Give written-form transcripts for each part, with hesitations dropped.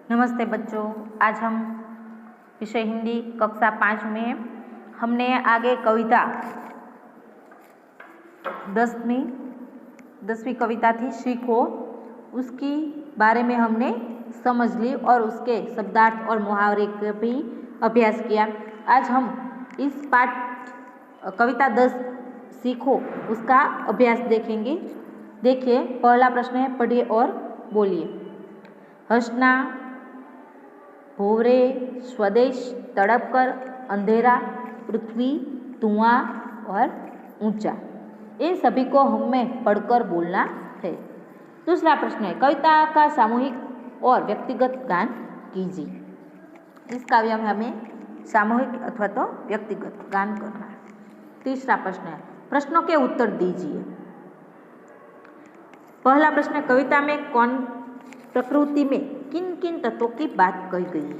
नमस्ते बच्चों, आज हम विषय हिंदी कक्षा 5 में हैं। हमने आगे कविता 10वीं कविता थी सीखो, उसकी बारे में हमने समझ ली और उसके शब्दार्थ और मुहावरे का भी अभ्यास किया। आज हम इस पाठ कविता 10 सीखो उसका अभ्यास देखेंगे। देखिए, पहला प्रश्न है, पढ़िए और बोलिए। हंसना, भोरे, स्वदेश, तड़प कर, अंधेरा, पृथ्वी, धुआं और ऊंचा, इन सभी को हमें पढ़कर बोलना है। दूसरा प्रश्न है, कविता का सामूहिक और व्यक्तिगत गान कीजिए। इस काव्य में हमें सामूहिक अथवा तो व्यक्तिगत गान करना है। तीसरा प्रश्न है, प्रश्नों के उत्तर दीजिए। पहला प्रश्न है, कविता में प्रकृति में किन किन तत्वों की बात कही गई है?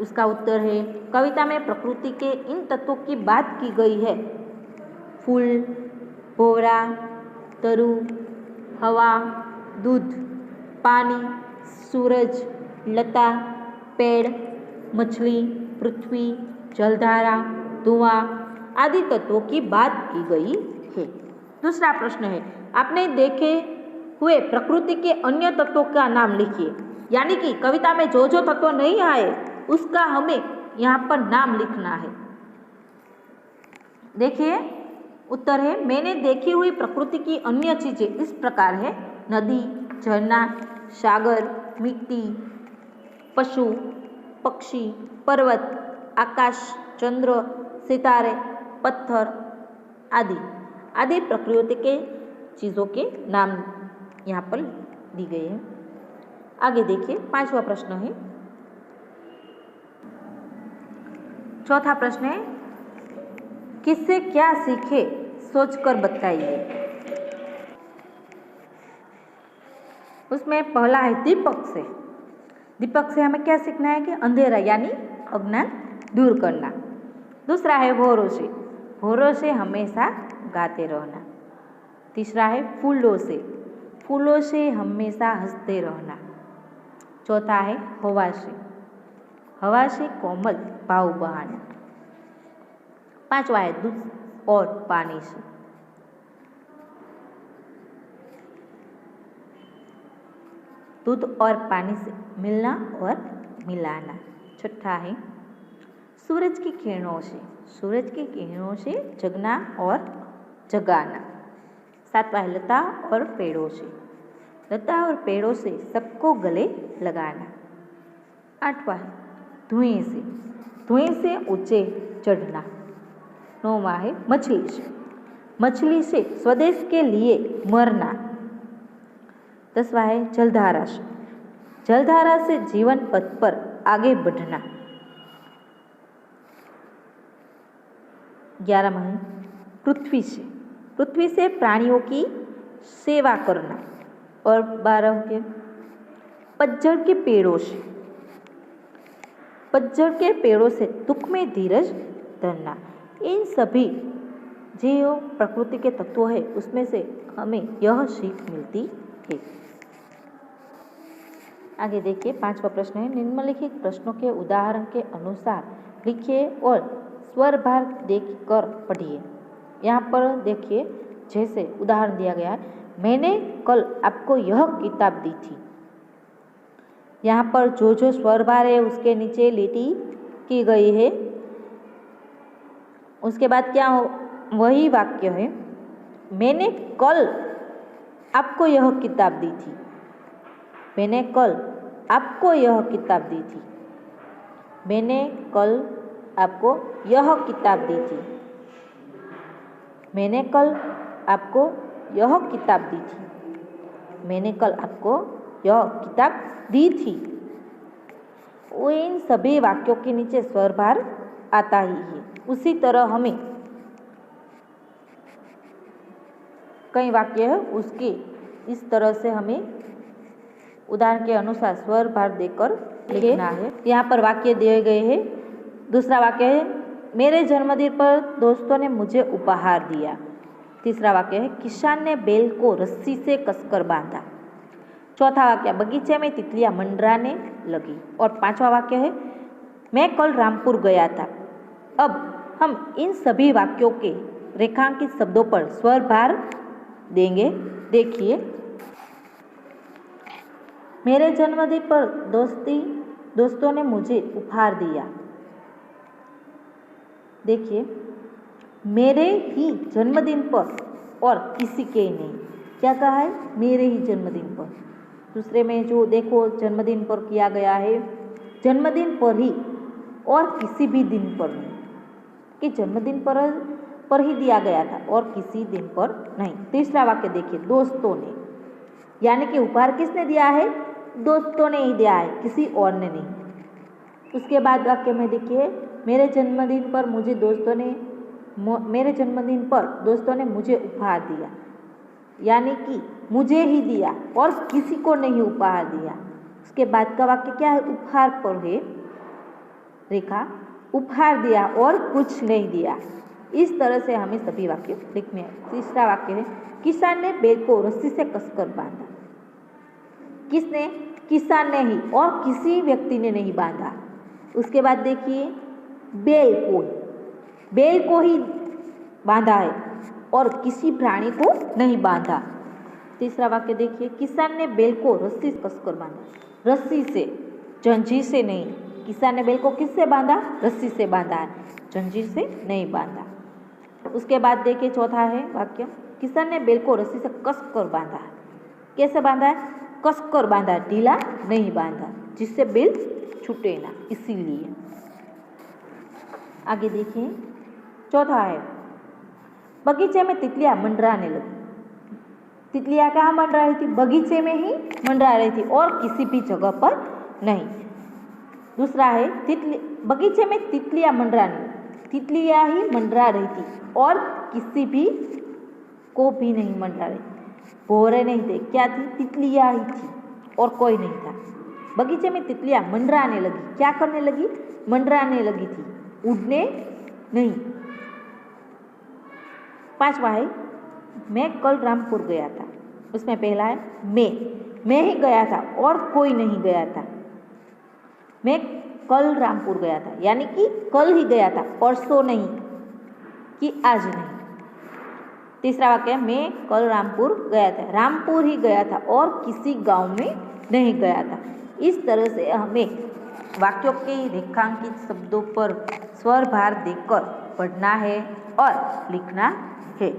उसका उत्तर है, कविता में प्रकृति के इन तत्वों की बात की गई है। फूल, भंवरा, तरु, हवा, दूध, पानी, सूरज, लता, पेड़, मछली, पृथ्वी, जलधारा, धुआं आदि तत्वों की बात की गई है। दूसरा प्रश्न है, आपने देखे हुए प्रकृति के अन्य तत्वों का नाम लिखिए। यानी कि कविता में जो जो तत्व नहीं आए उसका हमें यहाँ पर नाम लिखना है। देखिए, उत्तर है, मैंने देखी हुई प्रकृति की अन्य चीजें इस प्रकार है: नदी, झरना, सागर, मिट्टी, पशु, पक्षी, पर्वत, आकाश, चंद्र, सितारे, पत्थर आदि आदि प्रकृति के चीजों के नाम यहाँ पर दी गई है। आगे देखिए, पांचवा प्रश्न है। चौथा प्रश्न है, किससे क्या सीखे सोचकर बताइए। उसमें पहला है दीपक से। दीपक से हमें क्या सीखना है कि अंधेरा यानी अज्ञान दूर करना। दूसरा है भौरों से। भौरों से हमेशा गाते रहना। तीसरा है फूलों से। फूलों से हमेशा हंसते रहना। चौथा है हवा से। हवा से कोमल भाव बहाना। पांचवा है दूध और पानी से। दूध और पानी से मिलना और मिलाना। छठा है सूरज की किरणों से। सूरज की किरणों से जगना और जगाना। सातवां है लता और पेड़ों से। लता और पेड़ों से सबको गले लगाना। आठवां है धुएं से। धुएं से ऊंचे चढ़ना। नौवां है मछली से। मछली से स्वदेश के लिए मरना। 10वां है जलधारा से। जलधारा से जीवन पथ पर आगे बढ़ना। 11वां है पृथ्वी से। पृथ्वी से प्राणियों की सेवा करना। और 12 के पतझड़ के पेड़ों से। पतझड़ के पेड़ों से दुख में धीरज धरना। इन सभी जो प्रकृति के तत्व है उसमें से हमें यह सीख मिलती है। आगे देखिए, पांचवा प्रश्न है, निम्नलिखित प्रश्नों के उदाहरण के अनुसार लिखिए और स्वर भार देखकर पढ़िए। यहाँ पर देखिए, जैसे उदाहरण दिया गया है, मैंने कल आपको यह किताब दी थी। यहाँ पर जो जो स्वर भार है उसके नीचे लिटी की गई है। उसके बाद क्या वही वाक्य है, मैंने कल आपको यह किताब दी थी। मैंने कल आपको यह किताब दी थी। मैंने कल आपको यह किताब दी थी। मैंने कल आपको यह किताब दी थी। मैंने कल आपको यह किताब दी थी। वो इन सभी वाक्यों के नीचे स्वर भार आता ही है। उसी तरह हमें कई वाक्य है उसके इस तरह से हमें उदाहरण के अनुसार स्वर भार देकर लिखना है। यहाँ पर वाक्य दिए गए हैं। दूसरा वाक्य है, मेरे जन्मदिन पर दोस्तों ने मुझे उपहार दिया। तीसरा वाक्य है, किसान ने बैल को रस्सी से कसकर बांधा। चौथा वाक्य, बगीचे में तितलियां मंडराने लगी। और पांचवा वाक्य है, मैं कल रामपुर गया था। अब हम इन सभी वाक्यों के रेखांकित शब्दों पर स्वर भार देंगे। देखिए, मेरे जन्मदिन पर दोस्तों ने मुझे उपहार दिया। देखिए, मेरे ही जन्मदिन पर और किसी के नहीं। क्या कहा है? मेरे ही जन्मदिन पर। दूसरे में जो देखो जन्मदिन पर किया गया है, जन्मदिन पर ही और किसी भी दिन पर नहीं, कि जन्मदिन पर ही दिया गया था और किसी दिन पर नहीं। तीसरा वाक्य देखिए, दोस्तों ने, यानी कि उपहार किसने दिया है? दोस्तों ने ही दिया है, किसी और ने नहीं। उसके बाद वाक्य में देखिए, मेरे जन्मदिन पर दोस्तों ने मुझे उपहार दिया, यानी कि मुझे ही दिया और किसी को नहीं उपहार दिया। उसके बाद का वाक्य क्या है? उपहार पर है रेखा, उपहार दिया और कुछ नहीं दिया। इस तरह से हमें सभी वाक्य लिखने हैं। तीसरा वाक्य है, किसान ने बैल को रस्सी से कसकर बांधा। किसने? किसान ने ही, और किसी व्यक्ति ने नहीं बांधा। उसके बाद देखिए, बैल को ही बांधा है और किसी प्राणी को नहीं बांधा। तीसरा वाक्य देखिए, किसान ने बैल को रस्सी से कसकर बांधा। रस्सी से, जंजीर से नहीं। किसान ने बैल को किससे बांधा? रस्सी से बांधा है, जंजीर से नहीं बांधा। उसके बाद देखिए, चौथा है वाक्य, किसान ने बैल को रस्सी से कसकर बांधा है। कैसे बांधा है? कसकर बांधा, ढीला नहीं बांधा, जिससे बैल छूटे ना, इसीलिए। आगे देखिए, चौथा है, बगीचे में तितलियां मंडराने लगी। तितलियां कहाँ मंडरा रही थी? बगीचे में ही मंडरा रही थी और किसी भी जगह पर नहीं। दूसरा है, बगीचे में तितलियां मंडराने, तितलियां ही मंडरा रही थी और किसी भी को भी नहीं मंडरा रही। भौरे नहीं थे, क्या थी? तितलियां ही थी और कोई नहीं था। बगीचे में तितलियां मंडराने लगी। क्या करने लगी? मंडराने लगी थी, उड़ने नहीं। पांचवा है, मैं कल रामपुर गया था। उसमें पहला है, मैं ही गया था और कोई नहीं गया था। मैं कल रामपुर गया था, यानी कि कल ही गया था, परसों नहीं कि आज नहीं। तीसरा वाक्य, मैं कल रामपुर गया था, रामपुर ही गया था और किसी गांव में नहीं गया था। इस तरह से हमें वाक्यों के रेखांकित शब्दों पर स्वर भार देकर पढ़ना है और लिखना है।